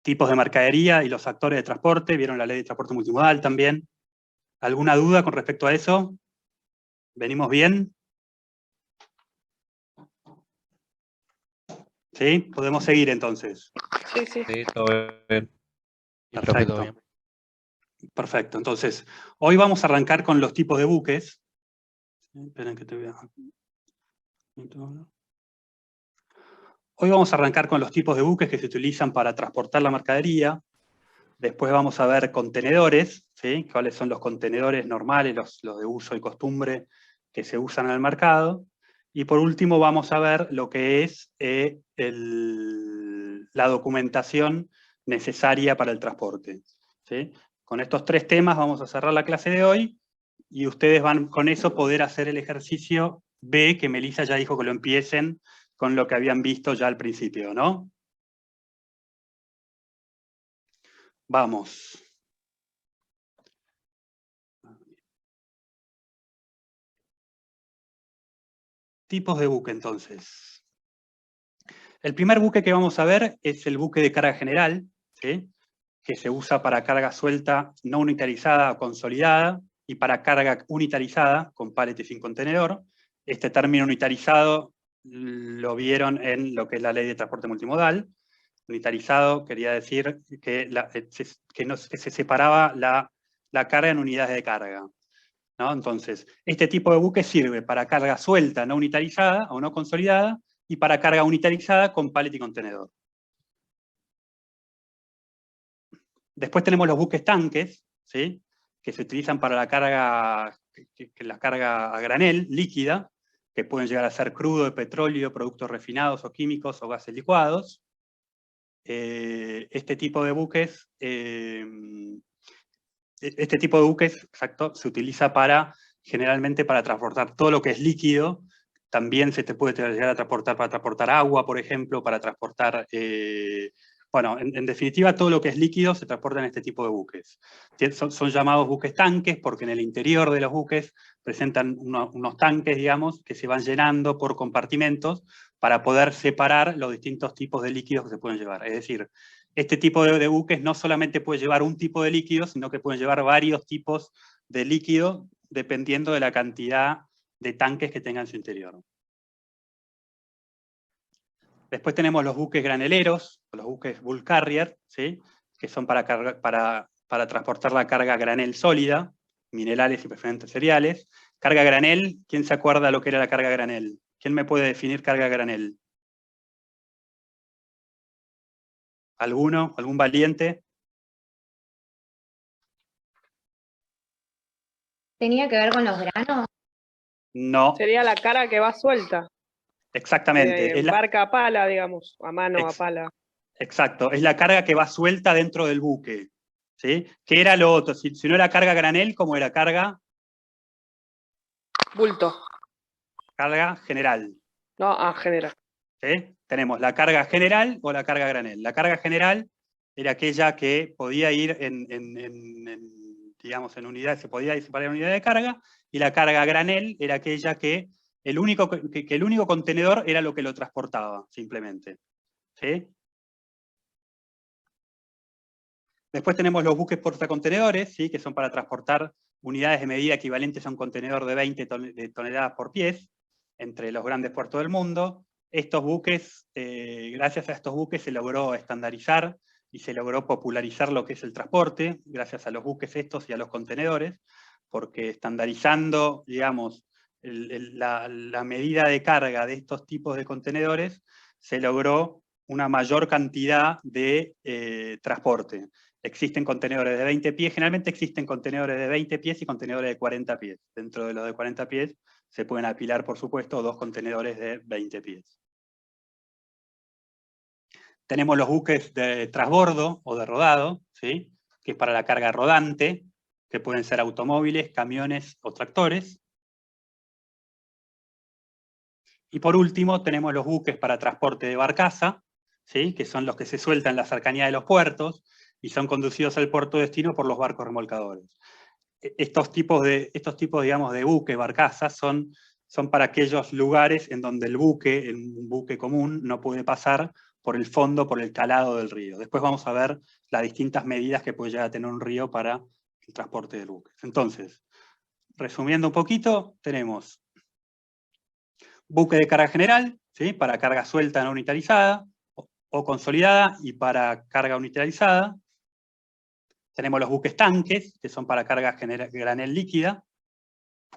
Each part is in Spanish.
tipos de mercadería y los actores de transporte. ¿Vieron la ley de transporte multimodal también? ¿Alguna duda con respecto a eso? ¿Venimos bien? ¿Sí? ¿Podemos seguir entonces? Sí, sí. Sí, todo bien. Perfecto. Perfecto. Entonces, hoy vamos a arrancar con los tipos de buques. Esperen que te vea. Hoy vamos a arrancar con los tipos de buques que se utilizan para transportar la mercadería. Después vamos a ver contenedores, ¿sí? ¿Cuáles son los contenedores normales, los de uso y costumbre que se usan en el mercado? Y por último vamos a ver lo que es la documentación necesaria para el transporte, ¿sí? Con estos 3 temas vamos a cerrar la clase de hoy y ustedes van con eso poder hacer el ejercicio B, que Melissa ya dijo que lo empiecen con lo que habían visto ya al principio, ¿no? Vamos. Tipos de buque, entonces. El primer buque que vamos a ver es el buque de carga general, ¿sí? Que se usa para carga suelta no unitarizada o consolidada, y para carga unitarizada, con pallet y sin contenedor. Este término unitarizado lo vieron en lo que es la ley de transporte multimodal. Unitarizado quería decir que se separaba la carga en unidades de carga, ¿no? Entonces, este tipo de buque sirve para carga suelta no unitarizada o no consolidada, y para carga unitarizada con pallet y contenedor. Después tenemos los buques tanques, ¿sí? Que se utilizan para la carga a granel, líquida, que pueden llegar a ser crudo de petróleo, productos refinados o químicos o gases licuados. Este tipo de buques, exacto, se utiliza generalmente para transportar todo lo que es líquido. También se te puede llegar a transportar para transportar agua, por ejemplo, para transportar, bueno, en definitiva, todo lo que es líquido se transporta en este tipo de buques. Son llamados buques tanques porque en el interior de los buques presentan unos tanques, digamos, que se van llenando por compartimentos para poder separar los distintos tipos de líquidos que se pueden llevar. Es decir, este tipo de buques no solamente puede llevar un tipo de líquido, sino que pueden llevar varios tipos de líquido dependiendo de la cantidad de tanques que tenga en su interior. Después tenemos los buques graneleros, los buques bulk carrier, ¿sí? Que son para transportar la carga a granel sólida, minerales y preferentes cereales. Carga a granel, ¿quién se acuerda lo que era la carga a granel? ¿Quién me puede definir carga a granel? ¿Alguno? ¿Algún valiente? ¿Tenía que ver con los granos? No. Sería la carga que va suelta. Exactamente. Barca a pala, digamos, a mano, a pala. Exacto, es la carga que va suelta dentro del buque, ¿sí? ¿Qué era lo otro? Si no era carga granel, ¿cómo era carga? Bulto. Carga general. No, general. ¿Sí? Tenemos la carga general o la carga granel. La carga general era aquella que podía ir digamos, en unidades, se podía separar en unidad de carga, y la carga granel era aquella que el único contenedor era lo que lo transportaba, simplemente. ¿Sí? Después tenemos los buques portacontenedores, ¿sí? Que son para transportar unidades de medida equivalentes a un contenedor de 20 toneladas por pie, entre los grandes puertos del mundo. Estos buques, gracias a estos buques se logró estandarizar y se logró popularizar lo que es el transporte, gracias a los buques estos y a los contenedores, porque estandarizando, digamos, la medida de carga de estos tipos de contenedores, se logró una mayor cantidad de transporte. Existen contenedores de 20 pies, generalmente existen contenedores de 20 pies y contenedores de 40 pies. Dentro de los de 40 pies se pueden apilar, por supuesto, 2 contenedores de 20 pies. Tenemos los buques de transbordo o de rodado, ¿sí? Que es para la carga rodante, que pueden ser automóviles, camiones o tractores. Y por último tenemos los buques para transporte de barcaza, ¿sí? Que son los que se sueltan en la cercanía de los puertos y son conducidos al puerto de destino por los barcos remolcadores. Estos tipos, digamos, de buques, barcazas, son para aquellos lugares en donde un buque común no puede pasar por el fondo, por el calado del río. Después vamos a ver las distintas medidas que puede llegar a tener un río para el transporte de buques. Entonces, resumiendo un poquito, tenemos buque de carga general, ¿sí? Para carga suelta no unitarizada o consolidada, y para carga unitarizada. Tenemos los buques tanques, que son para carga granel líquida,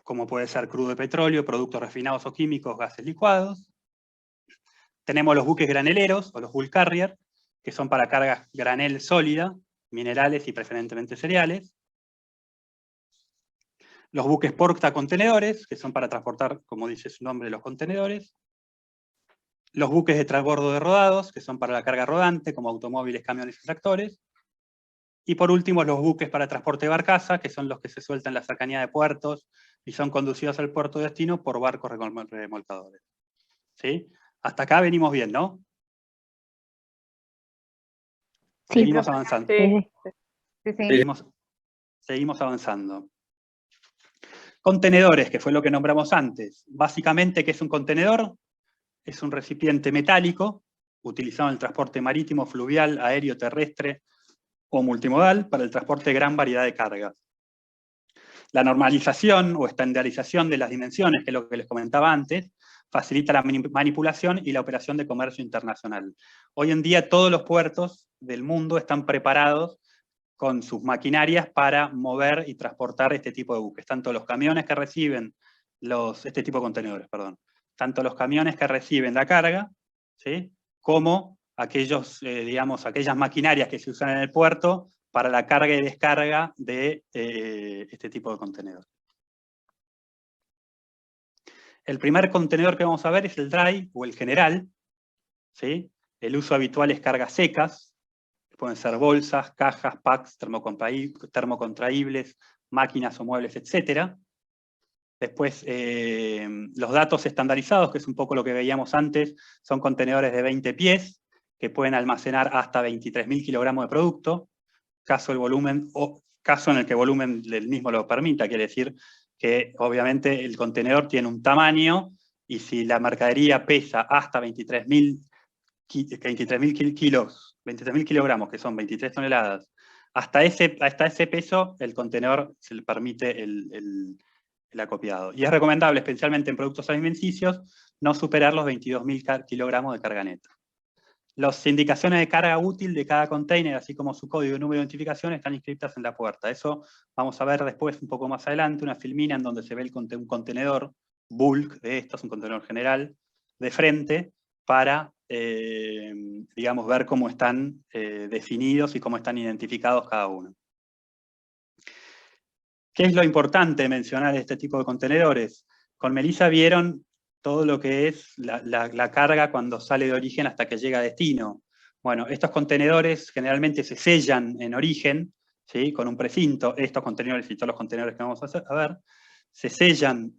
como puede ser crudo de petróleo, productos refinados o químicos, gases licuados. Tenemos los buques graneleros, o los bulk carrier, que son para carga granel sólida, minerales y preferentemente cereales. Los buques portacontenedores, que son para transportar, como dice su nombre, los contenedores. Los buques de transbordo de rodados, que son para la carga rodante, como automóviles, camiones y tractores. Y por último, los buques para transporte de barcaza, que son los que se sueltan en la cercanía de puertos y son conducidos al puerto de destino por barcos remolcadores. ¿Sí? Hasta acá venimos bien, ¿no? Sí, Seguimos profe. avanzando. Sí. Sí, sí. Seguimos avanzando. Contenedores, que fue lo que nombramos antes. Básicamente, ¿qué es un contenedor? Es un recipiente metálico utilizado en el transporte marítimo, fluvial, aéreo, terrestre o multimodal para el transporte de gran variedad de cargas. La normalización o estandarización de las dimensiones, que es lo que les comentaba antes, facilita la manipulación y la operación de comercio internacional. Hoy en día todos los puertos del mundo están preparados con sus maquinarias para mover y transportar este tipo de buques, tanto los camiones que reciben este tipo de contenedores, perdón, tanto los camiones que reciben la carga, ¿sí? Como aquellos, digamos, aquellas maquinarias que se usan en el puerto para la carga y descarga de este tipo de contenedores. El primer contenedor que vamos a ver es el dry o el general, ¿sí? El uso habitual es cargas secas, pueden ser bolsas, cajas, packs, termocontraíbles, máquinas o muebles, etc. Después, los datos estandarizados, que es un poco lo que veíamos antes, son contenedores de 20 pies, que pueden almacenar hasta 23.000 kilogramos de producto, caso en el que el volumen del mismo lo permita, quiere decir que obviamente el contenedor tiene un tamaño, y si la mercadería pesa hasta 23.000 kilogramos, que son 23 toneladas, hasta ese peso el contenedor se le permite el acopiado. Y es recomendable, especialmente en productos alimenticios, no superar los 22.000 kilogramos de carga neta. Las indicaciones de carga útil de cada container, así como su código y número de identificación, están inscritas en la puerta. Eso vamos a ver después, un poco más adelante, una filmina en donde se ve un contenedor bulk de estos, un contenedor general, de frente, para, digamos, ver cómo están definidos y cómo están identificados cada uno. ¿Qué es lo importante de mencionar este tipo de contenedores? Con Melissa vieron todo lo que es la carga cuando sale de origen hasta que llega a destino. Bueno, estos contenedores generalmente se sellan en origen, ¿sí? Con un precinto. Estos contenedores y todos los contenedores que vamos a ver, se sellan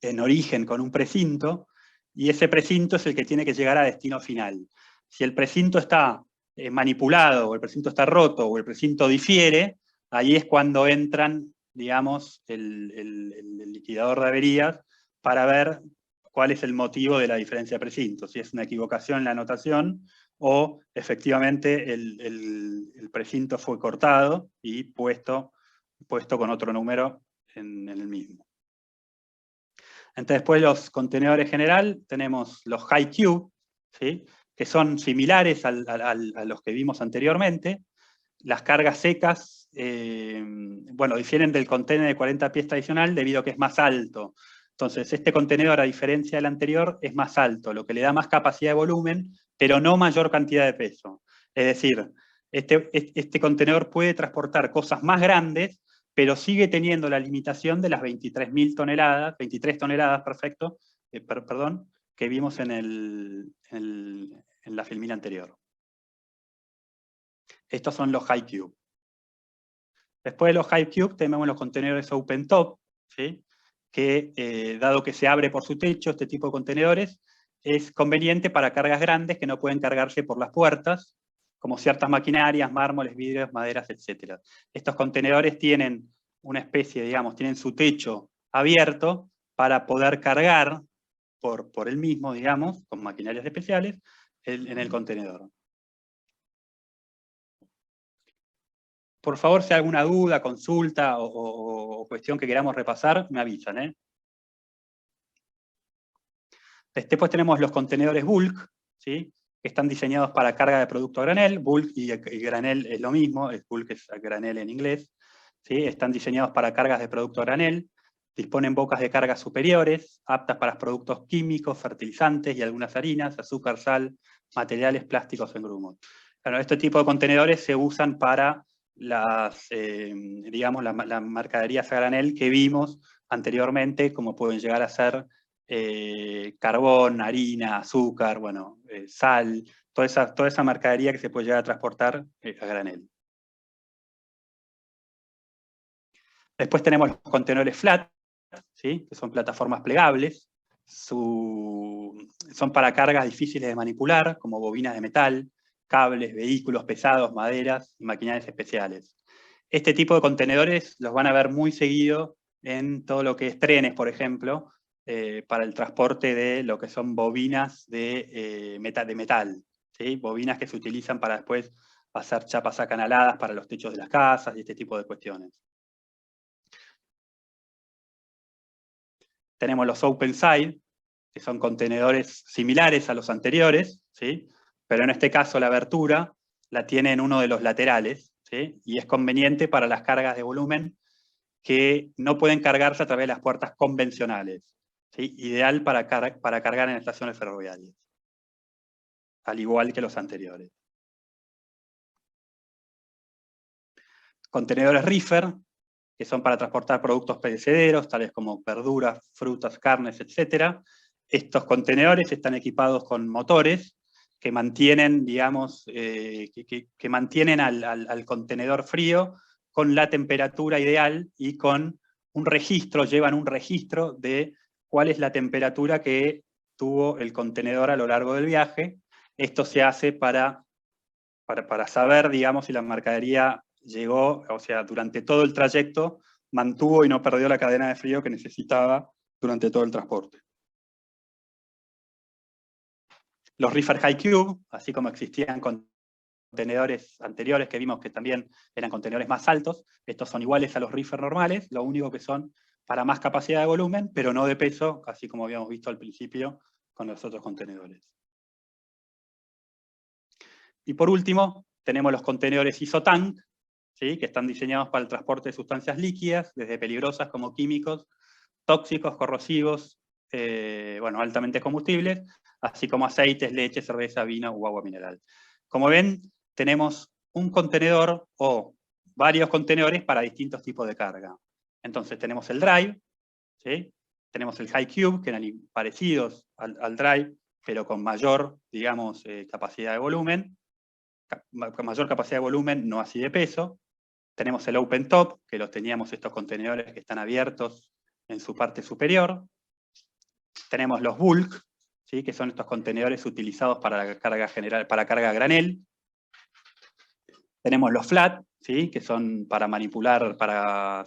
en origen con un precinto, y ese precinto es el que tiene que llegar a destino final. Si el precinto está manipulado, o el precinto está roto, o el precinto difiere, ahí es cuando entran, digamos, el liquidador de averías para ver cuál es el motivo de la diferencia de precinto, si es una equivocación en la anotación o efectivamente el precinto fue cortado y puesto con otro número en el mismo. Entonces, después los contenedores general, tenemos los high cube, ¿sí? Que son similares a los que vimos anteriormente. Las cargas secas, bueno, difieren del contenedor de 40 pies tradicional debido a que es más alto. Entonces, este contenedor, a diferencia del anterior, es más alto, lo que le da más capacidad de volumen, pero no mayor cantidad de peso. Es decir, este contenedor puede transportar cosas más grandes, pero sigue teniendo la limitación de las 23.000 toneladas, 23 toneladas, perfecto, perdón, que vimos en la filmina anterior. Estos son los high cube. Después de los high cube tenemos los contenedores open top, ¿sí? Que dado que se abre por su techo este tipo de contenedores, es conveniente para cargas grandes que no pueden cargarse por las puertas, como ciertas maquinarias, mármoles, vidrios, maderas, etc. Estos contenedores tienen una especie, digamos, tienen su techo abierto para poder cargar por el mismo, digamos, con maquinarias especiales, en el contenedor. Por favor, si hay alguna duda, consulta o cuestión que queramos repasar, me avisan, ¿eh? Después tenemos los contenedores bulk, ¿sí? Que están diseñados para carga de producto a granel. Bulk y granel es lo mismo, bulk es granel en inglés. ¿Sí? Están diseñados para cargas de producto a granel. Disponen bocas de carga superiores, aptas para productos químicos, fertilizantes y algunas harinas, azúcar, sal, materiales plásticos en grumos. Bueno, este tipo de contenedores se usan para las, digamos, las mercaderías a granel que vimos anteriormente, como pueden llegar a ser carbón, harina, azúcar, bueno, sal, toda esa mercadería que se puede llegar a transportar a granel. Después tenemos los contenedores flat, ¿sí? Que son plataformas plegables, son para cargas difíciles de manipular, como bobinas de metal, cables, vehículos pesados, maderas y maquinarias especiales. Este tipo de contenedores los van a ver muy seguido en todo lo que es trenes, por ejemplo, para el transporte de lo que son bobinas de metal, ¿sí? Bobinas que se utilizan para después hacer chapas acanaladas para los techos de las casas y este tipo de cuestiones. Tenemos los open side, que son contenedores similares a los anteriores, ¿sí? Pero en este caso la abertura la tiene en uno de los laterales, ¿sí? Y es conveniente para las cargas de volumen que no pueden cargarse a través de las puertas convencionales, ¿sí? Ideal para cargar en estaciones ferroviarias, al igual que los anteriores. Contenedores reefer, que son para transportar productos perecederos, tales como verduras, frutas, carnes, etc. Estos contenedores están equipados con motores que mantienen, digamos, que mantienen al contenedor frío con la temperatura ideal y con un registro, llevan un registro de cuál es la temperatura que tuvo el contenedor a lo largo del viaje. Esto se hace para saber, digamos, si la mercadería llegó, o sea, durante todo el trayecto, mantuvo y no perdió la cadena de frío que necesitaba durante todo el transporte. Los reefer high cube, así como existían contenedores anteriores que vimos que también eran contenedores más altos, estos son iguales a los reefer normales, lo único que son para más capacidad de volumen, pero no de peso, así como habíamos visto al principio con los otros contenedores. Y por último, tenemos los contenedores isotank, ¿sí? Que están diseñados para el transporte de sustancias líquidas, desde peligrosas como químicos, tóxicos, corrosivos, bueno, altamente combustibles, así como aceites, leche, cerveza, vino o agua mineral. Como ven, tenemos un contenedor o varios contenedores para distintos tipos de carga. Entonces tenemos el drive, ¿sí? Tenemos el high cube, que eran parecidos al drive, pero con mayor, digamos, capacidad de volumen, con mayor capacidad de volumen, no así de peso. Tenemos el open top, que los teníamos estos contenedores que están abiertos en su parte superior. Tenemos los bulk, ¿sí? Que son estos contenedores utilizados para la carga general, para carga a granel. Tenemos los flat, ¿sí? Que son para manipular, para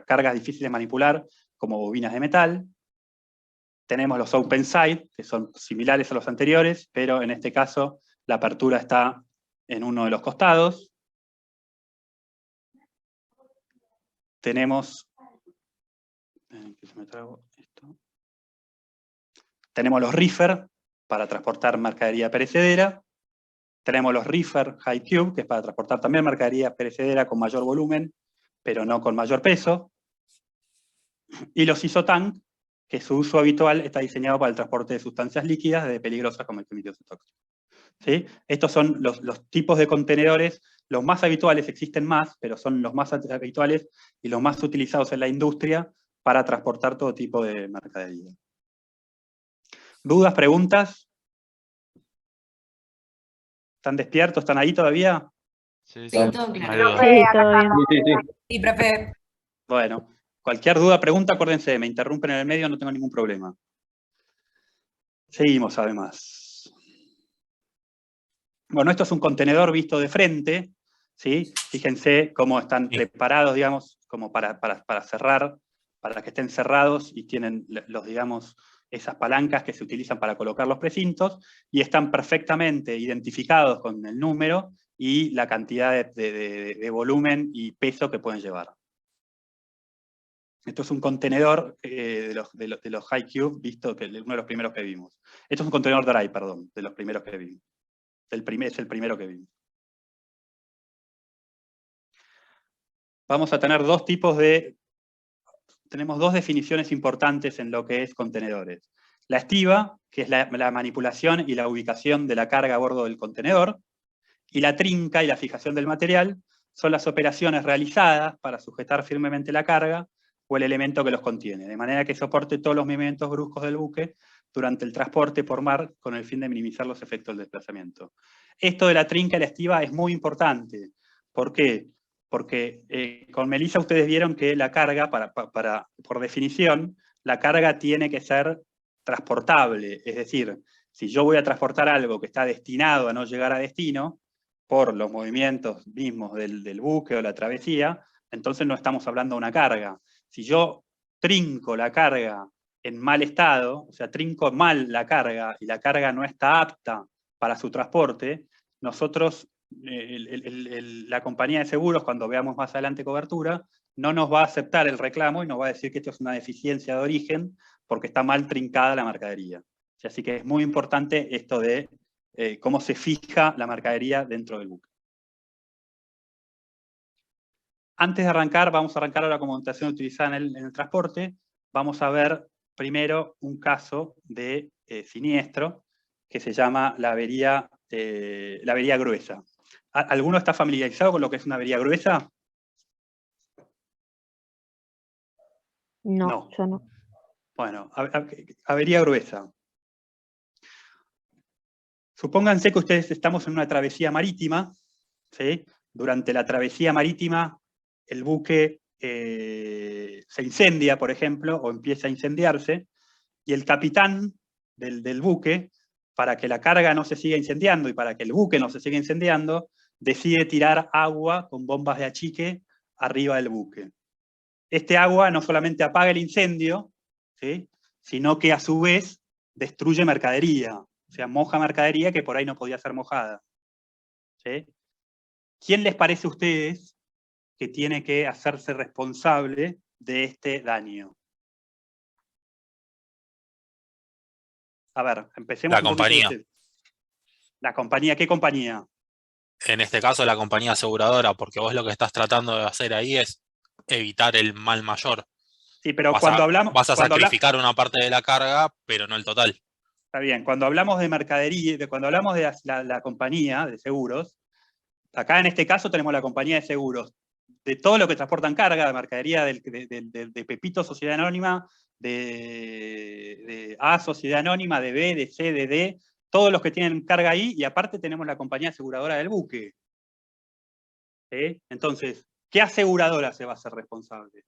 cargas difíciles de manipular, como bobinas de metal. Tenemos los open side, que son similares a los anteriores, pero en este caso la apertura está en uno de los costados. Tenemos, tenemos los reefer para transportar mercadería perecedera. Tenemos los reefer high cube, que es para transportar también mercadería perecedera con mayor volumen, pero no con mayor peso. Y los isotank, que su uso habitual está diseñado para el transporte de sustancias líquidas de peligrosas como el químicos y tóxicos. ¿Sí? Estos son los tipos de contenedores, los más habituales, existen más, pero son los más habituales y los más utilizados en la industria para transportar todo tipo de mercadería. ¿Dudas, preguntas? ¿Están despiertos? ¿Están ahí todavía? Sí, Sí, todo claro. Sí, todo bien. Sí, profe. Bueno, cualquier duda, pregunta, acuérdense, me interrumpen en el medio, no tengo ningún problema. Seguimos, además. Bueno, esto es un contenedor visto de frente, ¿sí? Fíjense cómo están preparados, digamos, como para cerrar, para que estén cerrados y tienen los, digamos, esas palancas que se utilizan para colocar los precintos, y están perfectamente identificados con el número y la cantidad de volumen y peso que pueden llevar. Esto es un contenedor de los High Cube, visto que uno de los primeros que vimos. Esto es un contenedor dry, perdón, de los primeros que vimos. Es el primero que vimos. Vamos a tener tenemos dos definiciones importantes en lo que es contenedores. La estiva, que es la manipulación y la ubicación de la carga a bordo del contenedor, y la trinca y la fijación del material son las operaciones realizadas para sujetar firmemente la carga o el elemento que los contiene, de manera que soporte todos los movimientos bruscos del buque durante el transporte por mar con el fin de minimizar los efectos del desplazamiento. Esto de la trinca y la estiva es muy importante. ¿Por qué? Porque con Melissa ustedes vieron que la carga, por definición, la carga tiene que ser transportable. Es decir, si yo voy a transportar algo que está destinado a no llegar a destino, por los movimientos mismos del buque o la travesía, entonces no estamos hablando de una carga. Si yo trinco la carga en mal estado, o sea, trinco mal la carga y la carga no está apta para su transporte, nosotros, la compañía de seguros, cuando veamos más adelante cobertura, no nos va a aceptar el reclamo y nos va a decir que esto es una deficiencia de origen porque está mal trincada la mercadería. Así que es muy importante esto de cómo se fija la mercadería dentro del buque. Antes de arrancar, vamos a arrancar ahora con montación utilizada en el transporte. Vamos a ver primero un caso de siniestro que se llama la avería gruesa. ¿Alguno está familiarizado con lo que es una avería gruesa? No, yo no. Bueno, avería gruesa. Supónganse que ustedes estamos en una travesía marítima, ¿sí? Durante la travesía marítima el buque se incendia, por ejemplo, o empieza a incendiarse, y el capitán del buque, para que la carga no se siga incendiando y para que el buque no se siga incendiando, decide tirar agua con bombas de achique arriba del buque. Este agua no solamente apaga el incendio, ¿sí? Sino que a su vez destruye mercadería. O sea, moja mercadería que por ahí no podía ser mojada. ¿Sí? ¿Quién les parece a ustedes que tiene que hacerse responsable de este daño? A ver, empecemos. La compañía. ¿La compañía? ¿Qué compañía? En este caso, la compañía aseguradora, porque vos lo que estás tratando de hacer ahí es evitar el mal mayor. Sí, pero vas a sacrificar una parte de la carga, pero no el total. Está bien, cuando hablamos de mercadería, cuando hablamos de la compañía de seguros, acá en este caso tenemos la compañía de seguros de todo lo que transportan carga, de mercadería de Pepito Sociedad Anónima, de A Sociedad Anónima, de B, de C, de D, todos los que tienen carga ahí, y aparte tenemos la compañía aseguradora del buque. ¿Sí? Entonces, ¿qué aseguradora se va a hacer responsable?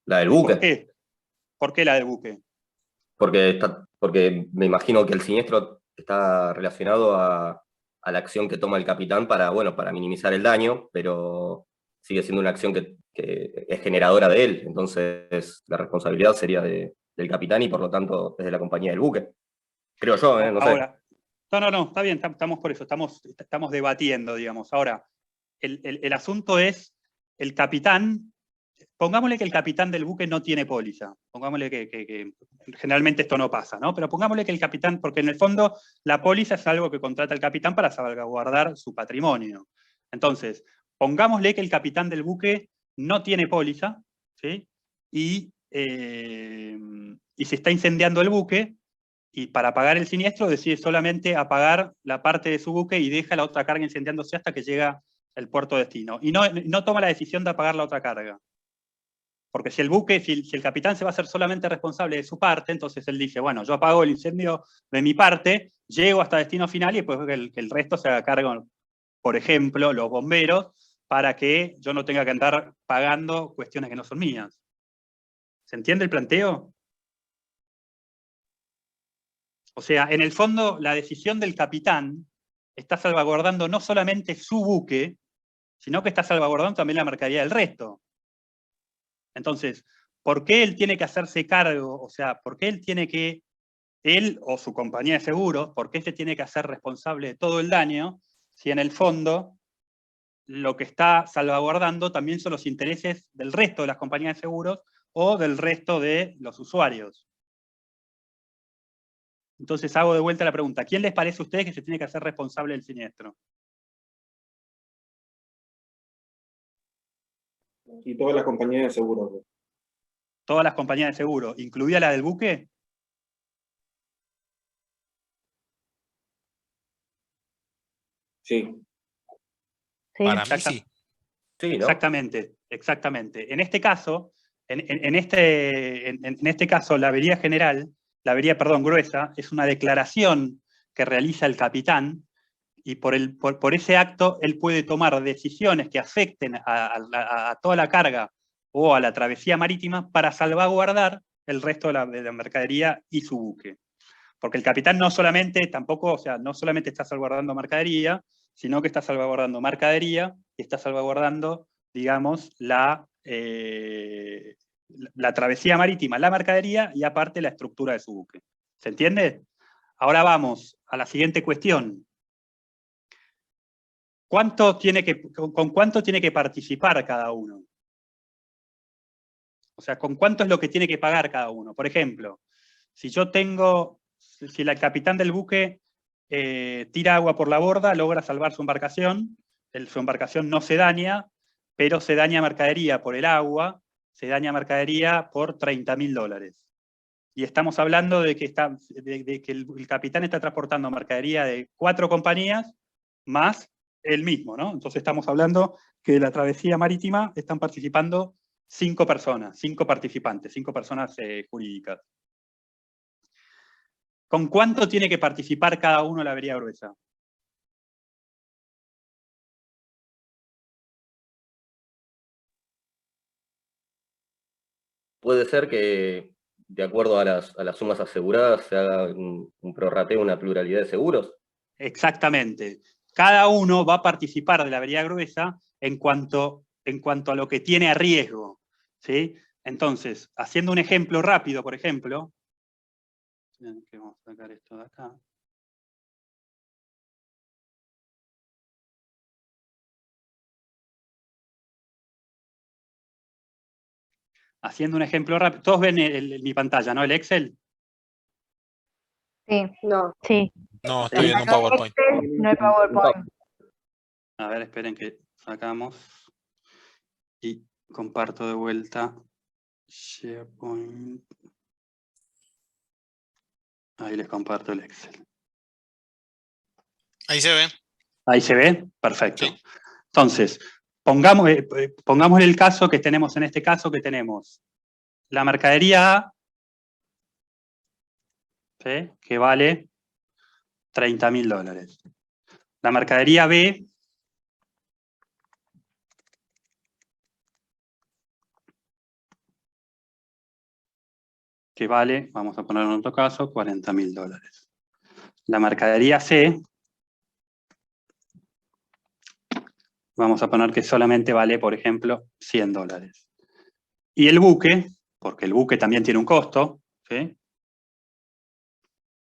La del buque. ¿Por qué? ¿Por qué la del buque? Porque me imagino que el siniestro está relacionado a la acción que toma el capitán para minimizar el daño, pero sigue siendo una acción que es generadora de él. Entonces la responsabilidad sería del capitán y por lo tanto es de la compañía del buque. Creo yo, no Ahora, sé. No, está bien, estamos por eso, estamos debatiendo, digamos. Ahora, el asunto es, el capitán, pongámosle que el capitán del buque no tiene póliza, pongámosle que generalmente esto no pasa, ¿no? Pero pongámosle que el capitán, porque en el fondo la póliza es algo que contrata el capitán para salvaguardar su patrimonio. Entonces, pongámosle que el capitán del buque no tiene póliza, ¿sí? Y se está incendiando el buque, y para pagar el siniestro decide solamente apagar la parte de su buque y deja la otra carga incendiándose hasta que llega al puerto de destino. Y no toma la decisión de apagar la otra carga. Porque si el capitán se va a hacer solamente responsable de su parte, entonces él dice, bueno, yo apago el incendio de mi parte, llego hasta destino final y después que el resto se haga cargo, por ejemplo, los bomberos, para que yo no tenga que andar pagando cuestiones que no son mías. ¿Se entiende el planteo? O sea, en el fondo, la decisión del capitán está salvaguardando no solamente su buque, sino que está salvaguardando también la mercadería del resto. Entonces, ¿por qué él tiene que hacerse cargo? O sea, ¿por qué él o su compañía de seguros, por qué se tiene que hacer responsable de todo el daño, si en el fondo lo que está salvaguardando también son los intereses del resto de las compañías de seguros o del resto de los usuarios? Entonces hago de vuelta la pregunta, ¿quién les parece a ustedes que se tiene que hacer responsable del siniestro? Y todas las compañías de seguros. Todas las compañías de seguro, ¿incluida la del buque? Sí. Sí. Para mí sí. Sí, ¿no? Exactamente, exactamente. En este caso, en este caso, la avería general, la avería, perdón, gruesa, es una declaración que realiza el capitán, y por ese acto él puede tomar decisiones que afecten a toda la carga o a la travesía marítima para salvaguardar el resto de la mercadería y su buque. Porque el capitán no solamente está salvaguardando mercadería, sino que está salvaguardando mercadería y está salvaguardando, digamos, la travesía marítima, la mercadería y aparte la estructura de su buque. ¿Se entiende? Ahora vamos a la siguiente cuestión. ¿Con cuánto tiene que participar cada uno? O sea, ¿con cuánto es lo que tiene que pagar cada uno? Por ejemplo, si el capitán del buque tira agua por la borda, logra salvar su embarcación no se daña, pero se daña mercadería por el agua, se daña mercadería por $30.000. Y estamos hablando de que el capitán está transportando mercadería de 4 compañías más él mismo, ¿no? Entonces estamos hablando que de la travesía marítima están participando 5 personas, 5 participantes, 5 personas jurídicas. ¿Con cuánto tiene que participar cada uno en la avería gruesa? Puede ser que, de acuerdo a las sumas aseguradas, se haga un prorrateo, una pluralidad de seguros. Exactamente. Cada uno va a participar de la avería gruesa en cuanto a lo que tiene a riesgo, ¿sí? Entonces, haciendo un ejemplo rápido, por ejemplo, vamos a sacar esto de acá. Haciendo un ejemplo rápido, todos ven mi pantalla, ¿no? El Excel. Sí. No. Sí. No, estoy viendo un PowerPoint. No hay PowerPoint. A ver, esperen que sacamos y comparto de vuelta SharePoint. Ahí les comparto el Excel. Ahí se ve. ¿Ahí se ve? Perfecto. Sí. Entonces, pongamos en el caso que tenemos, en este caso que tenemos la mercadería A, ¿sí?, que vale $30.000. La mercadería B, que vale, vamos a poner en otro caso, $40.000. La mercadería C, vamos a poner que solamente vale, por ejemplo, $100. Y el buque, porque el buque también tiene un costo, ¿sí?,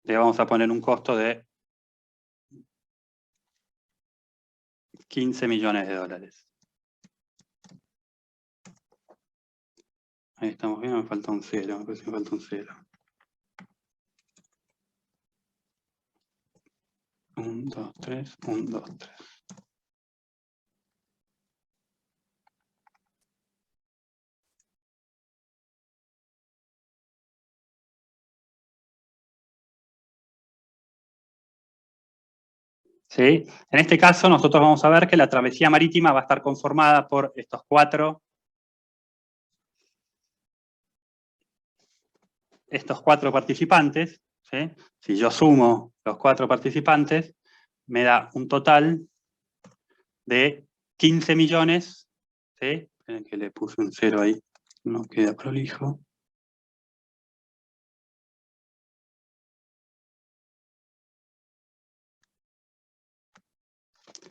le vamos a poner un costo de $15 millones. Ahí estamos bien, me falta un 0, me parece que me falta un 0. 1, 2, 3, 1, 2, 3. ¿Sí? En este caso nosotros vamos a ver que la travesía marítima va a estar conformada por estos 4 participantes, ¿sí? Si yo sumo los 4 participantes, me da un total de 15 millones, ¿sí? Esperen que le puse un 0 ahí, no queda prolijo.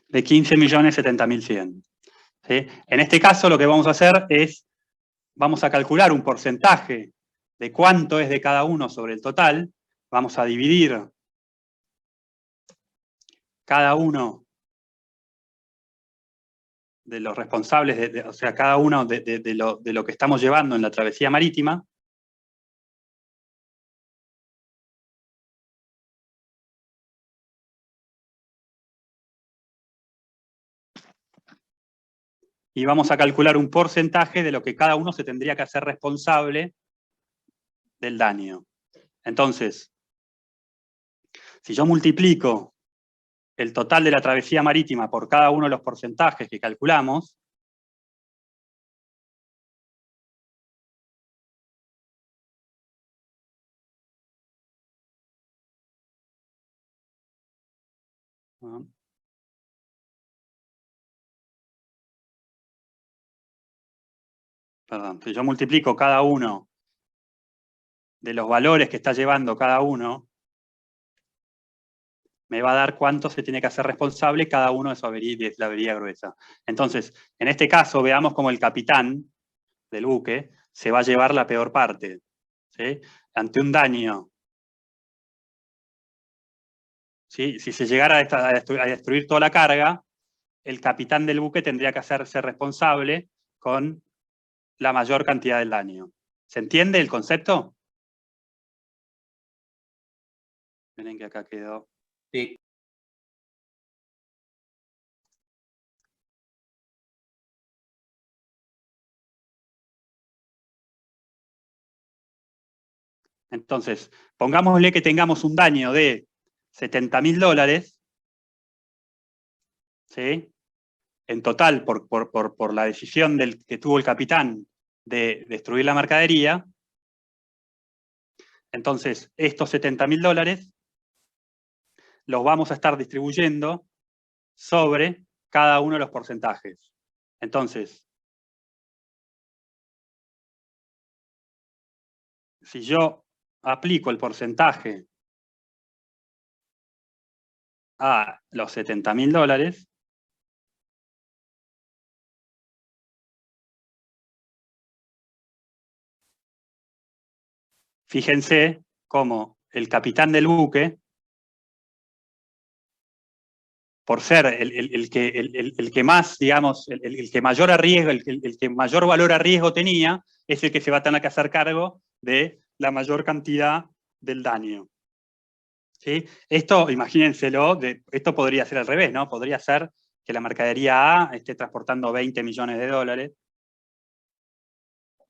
De 15.070.100. ¿Sí? En este caso lo que vamos a hacer es vamos a calcular un porcentaje de cuánto es de cada uno sobre el total. Vamos a dividir cada uno de los responsables, o sea, cada uno de lo que estamos llevando en la travesía marítima. Y vamos a calcular un porcentaje de lo que cada uno se tendría que hacer responsable del daño. Entonces, si yo multiplico el total de la travesía marítima por cada uno de los porcentajes que calculamos, ¿no? Perdón, si yo multiplico cada uno de los valores que está llevando cada uno, me va a dar cuánto se tiene que hacer responsable cada uno de la avería gruesa. Entonces, en este caso, veamos cómo el capitán del buque se va a llevar la peor parte, ¿sí? Ante un daño, ¿sí? Si se llegara a destruir toda la carga, el capitán del buque tendría que hacerse responsable con la mayor cantidad del daño. ¿Se entiende el concepto? Miren que acá quedó. Sí. Entonces, pongámosle que tengamos un daño de $70.000, ¿sí? En total, por la decisión que tuvo el capitán de destruir la mercadería. Entonces, estos $70.000 los vamos a estar distribuyendo sobre cada uno de los porcentajes. Entonces, si yo aplico el porcentaje a los $70.000, fíjense cómo el capitán del buque, por ser el que más, digamos, el que mayor arriesgo, el que mayor valor a riesgo tenía, es el que se va a tener que hacer cargo de la mayor cantidad del daño. ¿Sí? Esto, imagínenselo, esto podría ser al revés, ¿no? Podría ser que la mercadería A esté transportando $20 millones,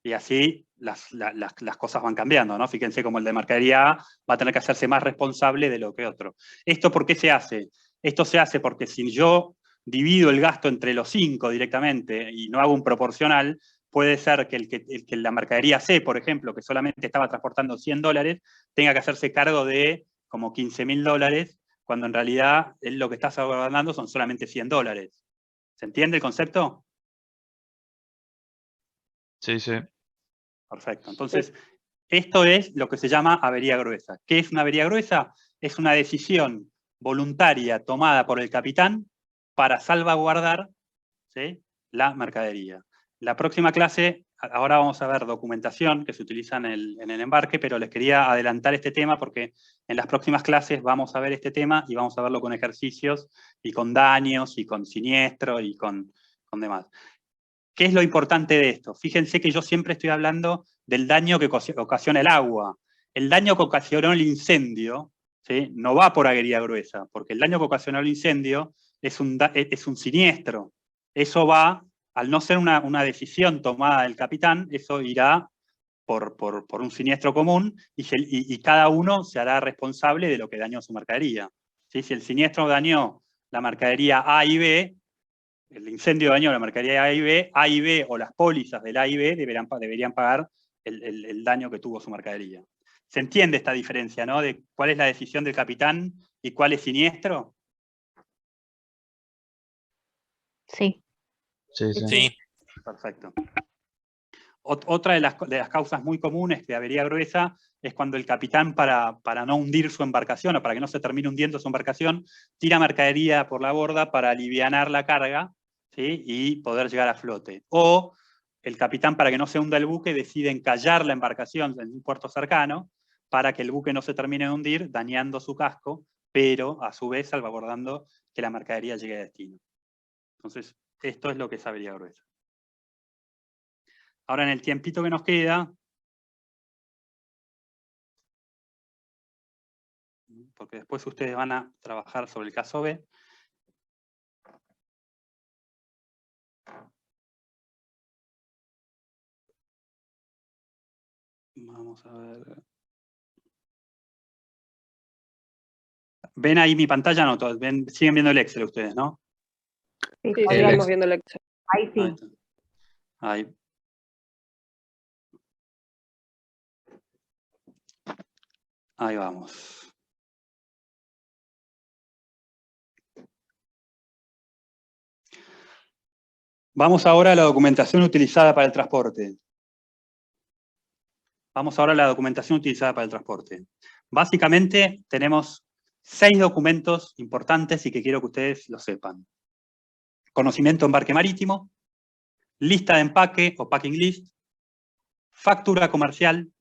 y así las cosas van cambiando, ¿no? Fíjense cómo el de mercadería A va a tener que hacerse más responsable de lo que otro. ¿Esto por qué se hace? Esto se hace porque si yo divido el gasto entre los 5 directamente y no hago un proporcional, puede ser que el que la mercadería C, por ejemplo, que solamente estaba transportando $100, tenga que hacerse cargo de como $15.000, cuando en realidad él lo que está salvaguardando son solamente $100. ¿Se entiende el concepto? Sí, sí. Perfecto. Entonces, esto es lo que se llama avería gruesa. ¿Qué es una avería gruesa? Es una decisión voluntaria tomada por el capitán para salvaguardar, ¿sí?, la mercadería. La próxima clase, ahora vamos a ver documentación que se utiliza en el embarque, pero les quería adelantar este tema porque en las próximas clases vamos a ver este tema y vamos a verlo con ejercicios y con daños y con siniestro y con demás. ¿Qué es lo importante de esto? Fíjense que yo siempre estoy hablando del daño que ocasiona el agua. El daño que ocasionó el incendio, ¿sí?, no va por avería gruesa, porque el daño que ocasionó el incendio es un siniestro. Eso va, al no ser una decisión tomada del capitán, eso irá por un siniestro común y cada uno se hará responsable de lo que dañó su mercadería. ¿Sí? Si el siniestro dañó la mercadería A y B, el incendio dañó la mercadería A y B o las pólizas del A y B deberían pagar el daño que tuvo su mercadería. ¿Se entiende esta diferencia, no? De cuál es la decisión del capitán y cuál es siniestro. Sí. Sí, sí. Sí. Perfecto. Otra de las causas muy comunes de avería gruesa es cuando el capitán, para no hundir su embarcación o para que no se termine hundiendo su embarcación, tira mercadería por la borda para alivianar la carga, ¿sí?, y poder llegar a flote. O el capitán, para que no se hunda el buque, decide encallar la embarcación en un puerto cercano para que el buque no se termine de hundir, dañando su casco, pero a su vez salvaguardando que la mercadería llegue a destino. Entonces, esto es lo que es avería gruesa. Ahora, en el tiempito que nos queda, porque después ustedes van a trabajar sobre el caso B, vamos a ver. ¿Ven ahí mi pantalla? No, siguen viendo el Excel ustedes, ¿no? Sí, Sí, Fabián, sigamos viendo el Excel. ahí Ahí sí. está. Ahí. Ahí vamos. Vamos ahora a la documentación utilizada para el transporte. Vamos ahora a la documentación utilizada para el transporte. Básicamente tenemos 6 documentos importantes y que quiero que ustedes lo sepan. Conocimiento de embarque marítimo, lista de empaque o packing list, factura comercial,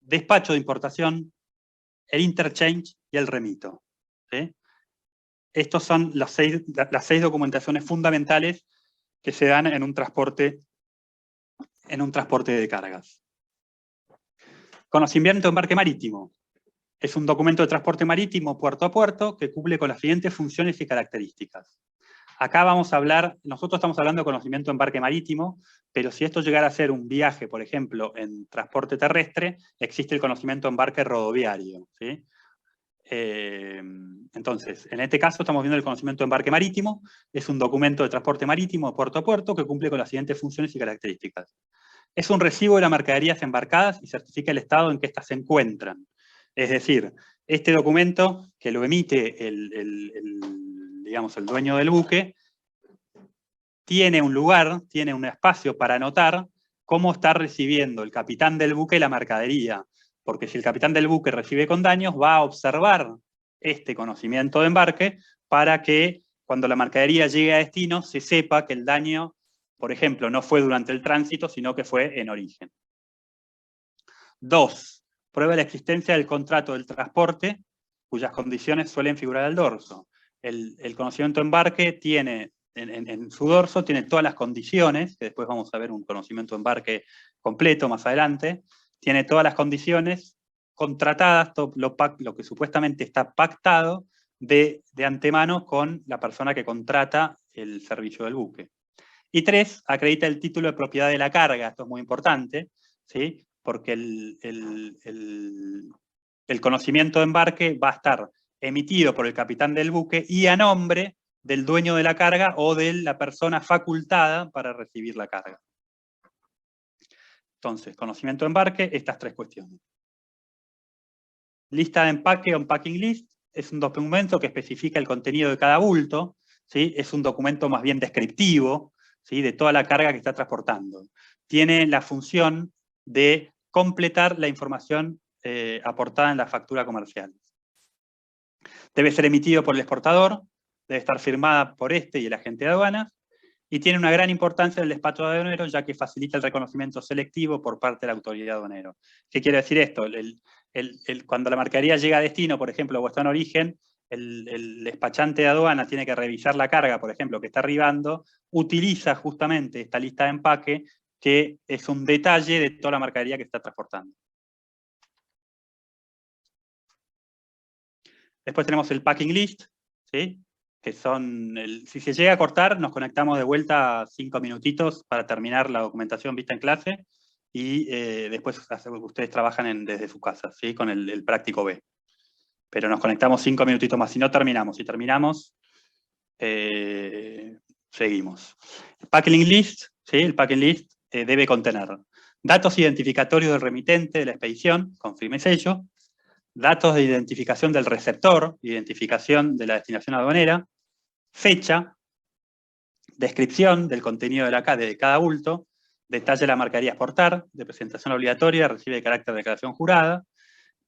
despacho de importación, el interchange y el remito. ¿Sí? Estos son las 6 documentaciones fundamentales que se dan en un transporte de cargas. Conocimiento de embarque marítimo. Es un documento de transporte marítimo puerto a puerto que cumple con las siguientes funciones y características. Acá vamos a hablar, nosotros estamos hablando de conocimiento de embarque marítimo, pero si esto llegara a ser un viaje, por ejemplo, en transporte terrestre, existe el conocimiento de embarque rodoviario, ¿sí? Entonces, en este caso estamos viendo el conocimiento de embarque marítimo, es un documento de transporte marítimo de puerto a puerto que cumple con las siguientes funciones y características. Es un recibo de las mercaderías embarcadas y certifica el estado en que éstas se encuentran. Es decir, este documento que lo emite digamos, el dueño del buque, tiene un lugar, tiene un espacio para anotar cómo está recibiendo el capitán del buque la mercadería. Porque si el capitán del buque recibe con daños, va a observar este conocimiento de embarque para que cuando la mercadería llegue a destino se sepa que el daño, por ejemplo, no fue durante el tránsito, sino que fue en origen. 2. Prueba la existencia del contrato del transporte, cuyas condiciones suelen figurar al dorso. El conocimiento de embarque tiene, en su dorso, tiene todas las condiciones, que después vamos a ver un conocimiento de embarque completo más adelante, tiene todas las condiciones contratadas, todo lo que supuestamente está pactado de antemano con la persona que contrata el servicio del buque. Y 3, acredita el título de propiedad de la carga, esto es muy importante, ¿sí? Porque el conocimiento de embarque va a estar emitido por el capitán del buque y a nombre del dueño de la carga o de la persona facultada para recibir la carga. Entonces, conocimiento de embarque, estas 3 cuestiones. Lista de empaque o packing list es un documento que especifica el contenido de cada bulto, ¿sí? Es un documento más bien descriptivo, ¿sí? De toda la carga que está transportando. Tiene la función de completar la información aportada en la factura comercial. Debe ser emitido por el exportador, debe estar firmada por este y el agente de aduanas, y tiene una gran importancia en el despacho de aduanero, ya que facilita el reconocimiento selectivo por parte de la autoridad aduanero. ¿Qué quiere decir esto? Cuando la mercadería llega a destino, por ejemplo, o está en origen, el despachante de aduana tiene que revisar la carga, por ejemplo, que está arribando, utiliza justamente esta lista de empaque, que es un detalle de toda la mercadería que está transportando. Después tenemos el packing list, ¿sí? Que son, si se llega a cortar, nos conectamos de vuelta 5 minutitos para terminar la documentación vista en clase, y después ustedes trabajan desde su casa, ¿sí? Con el práctico B. Pero nos conectamos 5 minutitos más, si no terminamos. Si terminamos, seguimos. El packing list, ¿sí? El packing list debe contener datos identificatorios del remitente de la expedición, con firma y sello, datos de identificación del receptor, identificación de la destinación aduanera, fecha, descripción del contenido de cada bulto, detalle de la mercadería a exportar, de presentación obligatoria, recibe de carácter de declaración jurada,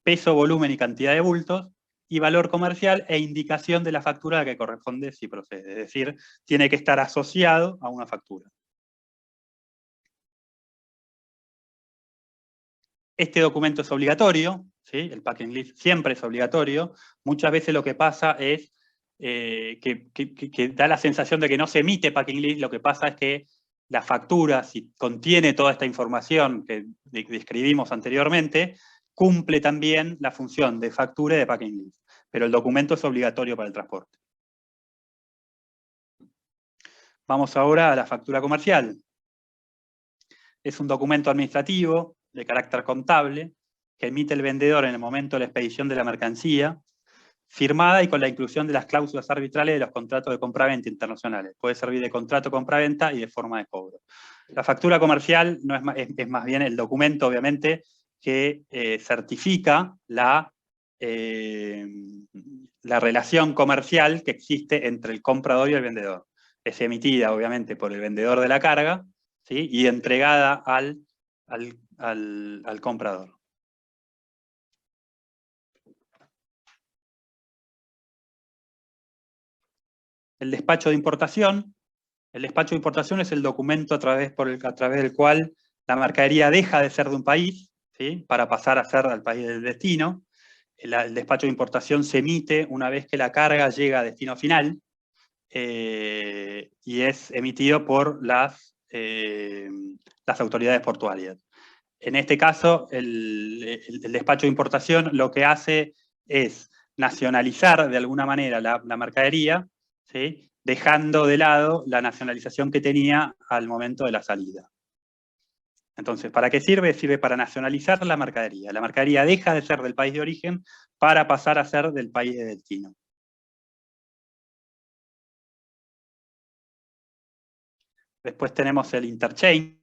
peso, volumen y cantidad de bultos, y valor comercial e indicación de la factura a la que corresponde si procede. Es decir, tiene que estar asociado a una factura. Este documento es obligatorio, ¿sí? El packing list siempre es obligatorio. Muchas veces lo que pasa es que da la sensación de que no se emite packing list. Lo que pasa es que la factura, si contiene toda esta información que describimos anteriormente, cumple también la función de factura y de packing list. Pero el documento es obligatorio para el transporte. Vamos ahora a la factura comercial. Es un documento administrativo de carácter contable que emite el vendedor en el momento de la expedición de la mercancía, firmada y con la inclusión de las cláusulas arbitrales de los contratos de compraventa internacionales. Puede servir de contrato de compraventa y de forma de cobro. La factura comercial no es más bien el documento, obviamente, que certifica la relación comercial que existe entre el comprador y el vendedor. Es emitida, obviamente, por el vendedor de la carga, ¿sí? Y entregada al comprador. El despacho de importación. El despacho de importación es el documento a través del cual la mercadería deja de ser de un país, ¿sí? Para pasar a ser al país del destino. El despacho de importación se emite una vez que la carga llega a destino final, y es emitido por las autoridades portuarias. En este caso, el despacho de importación lo que hace es nacionalizar de alguna manera la mercadería, ¿sí? Dejando de lado la nacionalización que tenía al momento de la salida. Entonces, ¿para qué sirve? Sirve para nacionalizar la mercadería. La mercadería deja de ser del país de origen para pasar a ser del país de destino. Después tenemos el interchange,